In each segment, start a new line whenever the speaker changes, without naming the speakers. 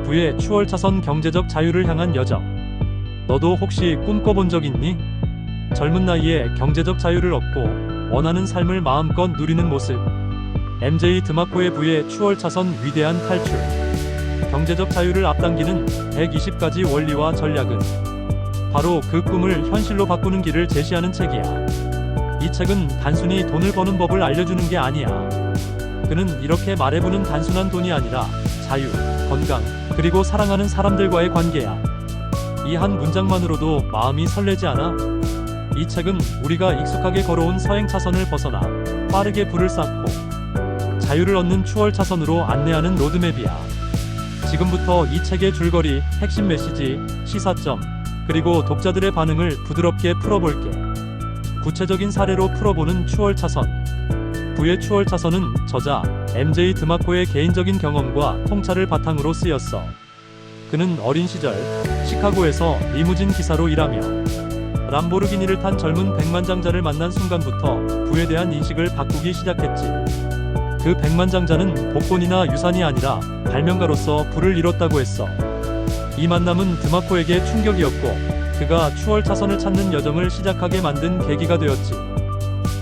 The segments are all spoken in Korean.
부의 추월차선 경제적 자유를 향한 여정. 너도 혹시 꿈꿔본 적 있니? 젊은 나이에 경제적 자유를 얻고 원하는 삶을 마음껏 누리는 모습. MJ 드마코의 부의 추월차선 위대한 탈출. 경제적 자유를 앞당기는 120가지 원리와 전략은 바로 그 꿈을 현실로 바꾸는 길을 제시하는 책이야. 이 책은 단순히 돈을 버는 법을 알려주는 게 아니야. 그는 이렇게 말해보는 단순한 돈이 아니라 자유, 건강, 그리고 사랑하는 사람들과의 관계야. 이 한 문장만으로도 마음이 설레지 않아? 이 책은 우리가 익숙하게 걸어온 서행차선을 벗어나 빠르게 불을 쌓고 자유를 얻는 추월차선으로 안내하는 로드맵이야. 지금부터 이 책의 줄거리, 핵심 메시지, 시사점, 그리고 독자들의 반응을 부드럽게 풀어볼게. 구체적인 사례로 풀어보는 추월차선. 부의 추월차선은 저자 MJ 드마코의 개인적인 경험과 통찰을 바탕으로 쓰였어. 그는 어린 시절 시카고에서 리무진 기사로 일하며 람보르기니를 탄 젊은 백만장자를 만난 순간부터 부에 대한 인식을 바꾸기 시작했지. 그 백만장자는 복권이나 유산이 아니라 발명가로서 부를 이뤘다고 했어. 이 만남은 드마코에게 충격이었고 그가 추월차선을 찾는 여정을 시작하게 만든 계기가 되었지.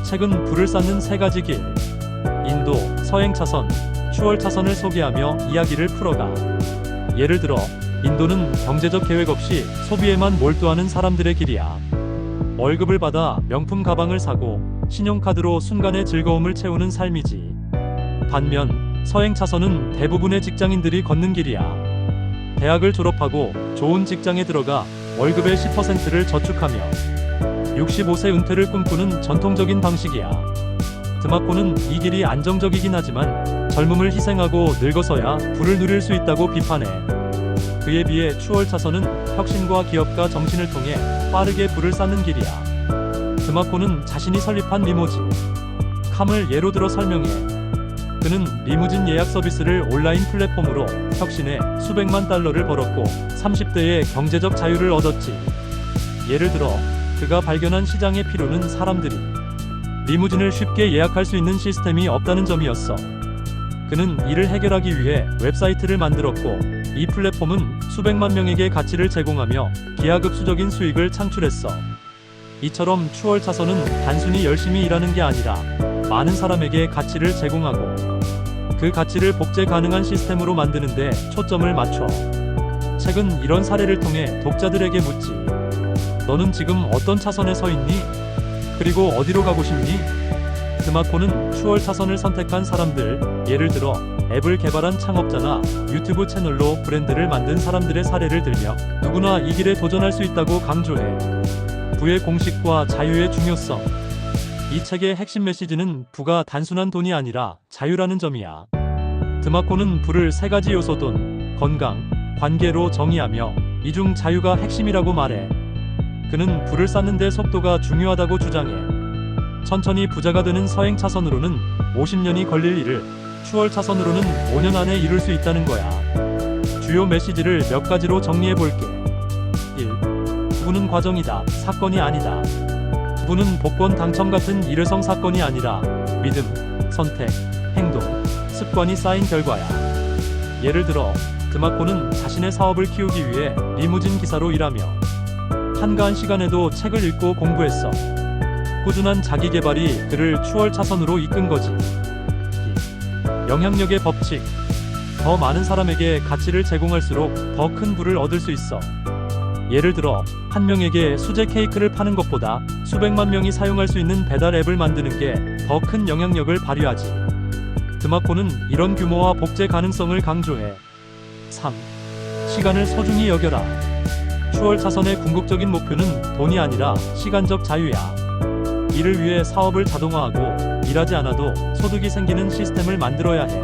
책은 부를 쌓는 세 가지 길, 인도, 서행차선, 추월차선을 소개하며 이야기를 풀어가. 예를 들어 인도는 경제적 계획 없이 소비에만 몰두하는 사람들의 길이야. 월급을 받아 명품 가방을 사고 신용카드로 순간의 즐거움을 채우는 삶이지. 반면 서행차선은 대부분의 직장인들이 걷는 길이야. 대학을 졸업하고 좋은 직장에 들어가 월급의 10%를 저축하며 65세 은퇴를 꿈꾸는 전통적인 방식이야. 드마코는 이 길이 안정적이긴 하지만 젊음을 희생하고 늙어서야 부를 누릴 수 있다고 비판해. 그에 비해 추월차선은 혁신과 기업가 정신을 통해 빠르게 부를 쌓는 길이야. 드마코는 자신이 설립한 리모진 캄을 예로 들어 설명해. 그는 리무진 예약 서비스를 온라인 플랫폼으로 혁신해 수백만 달러를 벌었고 30대의 경제적 자유를 얻었지. 예를 들어 그가 발견한 시장의 필요는 사람들이 리무진을 쉽게 예약할 수 있는 시스템이 없다는 점이었어. 그는 이를 해결하기 위해 웹사이트를 만들었고 이 플랫폼은 수백만 명에게 가치를 제공하며 기하급수적인 수익을 창출했어. 이처럼 추월차선은 단순히 열심히 일하는 게 아니라 많은 사람에게 가치를 제공하고 그 가치를 복제 가능한 시스템으로 만드는 데 초점을 맞춰. 책은 이런 사례를 통해 독자들에게 묻지. 너는 지금 어떤 차선에 서 있니? 그리고 어디로 가고 싶니? 드마코는 추월차선을 선택한 사람들, 예를 들어 앱을 개발한 창업자나 유튜브 채널로 브랜드를 만든 사람들의 사례를 들며 누구나 이 길에 도전할 수 있다고 강조해. 부의 공식과 자유의 중요성. 이 책의 핵심 메시지는 부가 단순한 돈이 아니라 자유라는 점이야. 드마코는 부를 세 가지 요소 돈, 건강, 관계로 정의하며 이 중 자유가 핵심이라고 말해. 그는 부를 쌓는 데 속도가 중요하다고 주장해. 천천히 부자가 되는 서행차선으로는 50년이 걸릴 일을 추월차선으로는 5년 안에 이룰 수 있다는 거야. 주요 메시지를 몇 가지로 정리해볼게. 1. 부는 과정이다. 사건이 아니다. 부는 복권 당첨 같은 일회성 사건이 아니라 믿음, 선택, 행동, 습관이 쌓인 결과야. 예를 들어 드마코는 자신의 사업을 키우기 위해 리무진 기사로 일하며 한가한 시간에도 책을 읽고 공부했어. 꾸준한 자기개발이 그를 추월차선으로 이끈 거지. 2. 영향력의 법칙. 더 많은 사람에게 가치를 제공할수록 더 큰 부를 얻을 수 있어. 예를 들어 한 명에게 수제 케이크를 파는 것보다 수백만 명이 사용할 수 있는 배달 앱을 만드는 게 더 큰 영향력을 발휘하지. 드마코는 이런 규모와 복제 가능성을 강조해. 3. 시간을 소중히 여겨라. 추월차선의 궁극적인 목표는 돈이 아니라 시간적 자유야. 이를 위해 사업을 자동화하고 일하지 않아도 소득이 생기는 시스템을 만들어야 해.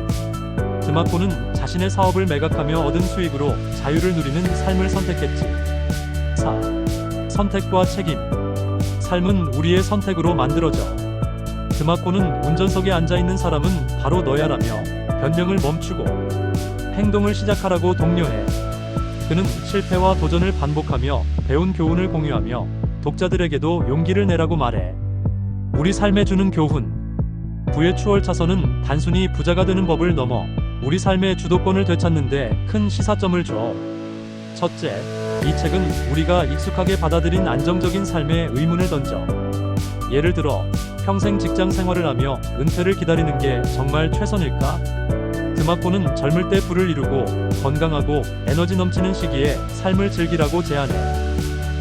드마코는 자신의 사업을 매각하며 얻은 수익으로 자유를 누리는 삶을 선택했지. 4. 선택과 책임. 삶은 우리의 선택으로 만들어져. 드마코는 운전석에 앉아있는 사람은 바로 너야라며 변명을 멈추고 행동을 시작하라고 독려해. 그는 실패와 도전을 반복하며 배운 교훈을 공유하며 독자들에게도 용기를 내라고 말해. 우리 삶에 주는 교훈. 부의 추월차선은 단순히 부자가 되는 법을 넘어 우리 삶의 주도권을 되찾는데 큰 시사점을 줘. 첫째, 이 책은 우리가 익숙하게 받아들인 안정적인 삶에 의문을 던져. 예를 들어, 평생 직장 생활을 하며 은퇴를 기다리는 게 정말 최선일까? 드마코는 젊을 때 부를 이루고 건강하고 에너지 넘치는 시기에 삶을 즐기라고 제안해.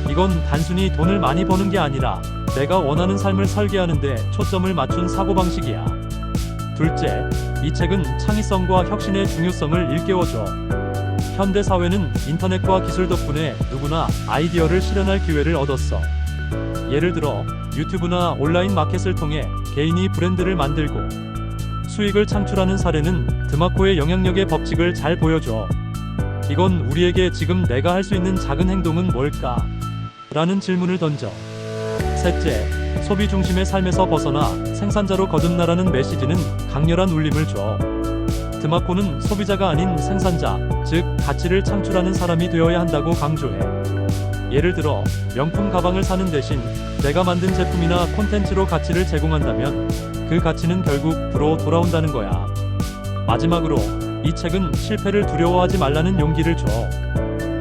이건 단순히 돈을 많이 버는 게 아니라 내가 원하는 삶을 설계하는 데 초점을 맞춘 사고방식이야. 둘째, 이 책은 창의성과 혁신의 중요성을 일깨워줘. 현대 사회는 인터넷과 기술 덕분에 누구나 아이디어를 실현할 기회를 얻었어. 예를 들어 유튜브나 온라인 마켓을 통해 개인이 브랜드를 만들고 수익을 창출하는 사례는 드마코의 영향력의 법칙을 잘 보여줘. 이건 우리에게 지금 내가 할 수 있는 작은 행동은 뭘까? 라는 질문을 던져. 셋째, 소비 중심의 삶에서 벗어나 생산자로 거듭나라는 메시지는 강렬한 울림을 줘. 드마코는 소비자가 아닌 생산자, 즉 가치를 창출하는 사람이 되어야 한다고 강조해. 예를 들어 명품 가방을 사는 대신 내가 만든 제품이나 콘텐츠로 가치를 제공한다면 그 가치는 결국 부로 돌아온다는 거야. 마지막으로 이 책은 실패를 두려워하지 말라는 용기를 줘.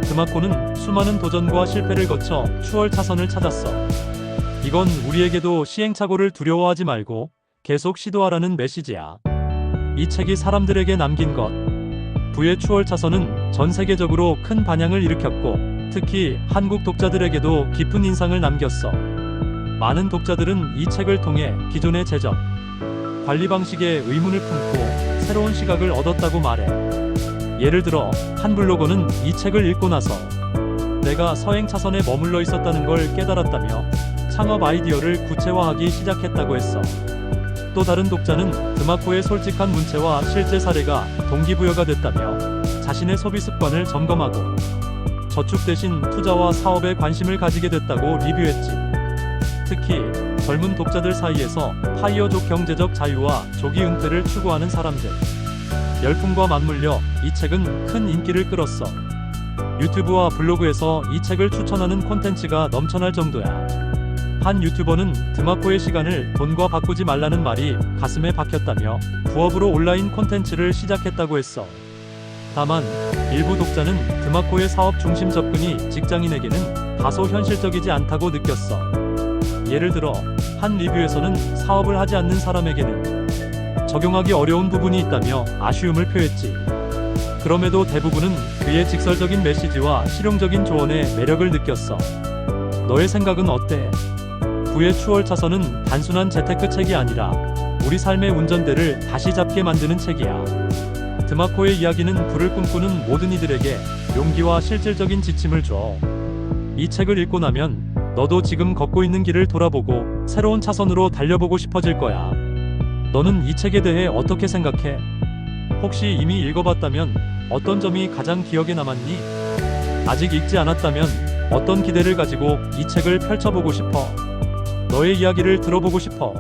드마코는 수많은 도전과 실패를 거쳐 추월차선을 찾았어. 이건 우리에게도 시행착오를 두려워하지 말고 계속 시도하라는 메시지야. 이 책이 사람들에게 남긴 것. 부의 추월차선은 전 세계적으로 큰 반향을 일으켰고 특히 한국 독자들에게도 깊은 인상을 남겼어. 많은 독자들은 이 책을 통해 기존의 재정, 관리 방식에 의문을 품고 새로운 시각을 얻었다고 말해. 예를 들어 한 블로거는 이 책을 읽고 나서 내가 서행 차선에 머물러 있었다는 걸 깨달았다며 창업 아이디어를 구체화하기 시작했다고 했어. 또 다른 독자는 드마코의 솔직한 문체와 실제 사례가 동기부여가 됐다며 자신의 소비 습관을 점검하고 저축 대신 투자와 사업에 관심을 가지게 됐다고 리뷰했지. 특히 젊은 독자들 사이에서 파이어족 경제적 자유와 조기 은퇴를 추구하는 사람들 열풍과 맞물려 이 책은 큰 인기를 끌었어. 유튜브와 블로그에서 이 책을 추천하는 콘텐츠가 넘쳐날 정도야. 한 유튜버는 드마코의 시간을 돈과 바꾸지 말라는 말이 가슴에 박혔다며 부업으로 온라인 콘텐츠를 시작했다고 했어. 다만 일부 독자는 드마코의 사업 중심 접근이 직장인에게는 다소 현실적이지 않다고 느꼈어. 예를 들어 한 리뷰에서는 사업을 하지 않는 사람에게는 적용하기 어려운 부분이 있다며 아쉬움을 표했지. 그럼에도 대부분은 그의 직설적인 메시지와 실용적인 조언에 매력을 느꼈어. 너의 생각은 어때? 부의 추월차선은 단순한 재테크 책이 아니라 우리 삶의 운전대를 다시 잡게 만드는 책이야. 드마코의 이야기는 부를 꿈꾸는 모든 이들에게 용기와 실질적인 지침을 줘. 이 책을 읽고 나면 너도 지금 걷고 있는 길을 돌아보고 새로운 차선으로 달려보고 싶어질 거야. 너는 이 책에 대해 어떻게 생각해? 혹시 이미 읽어봤다면 어떤 점이 가장 기억에 남았니? 아직 읽지 않았다면 어떤 기대를 가지고 이 책을 펼쳐보고 싶어? 너의 이야기를 들어보고 싶어.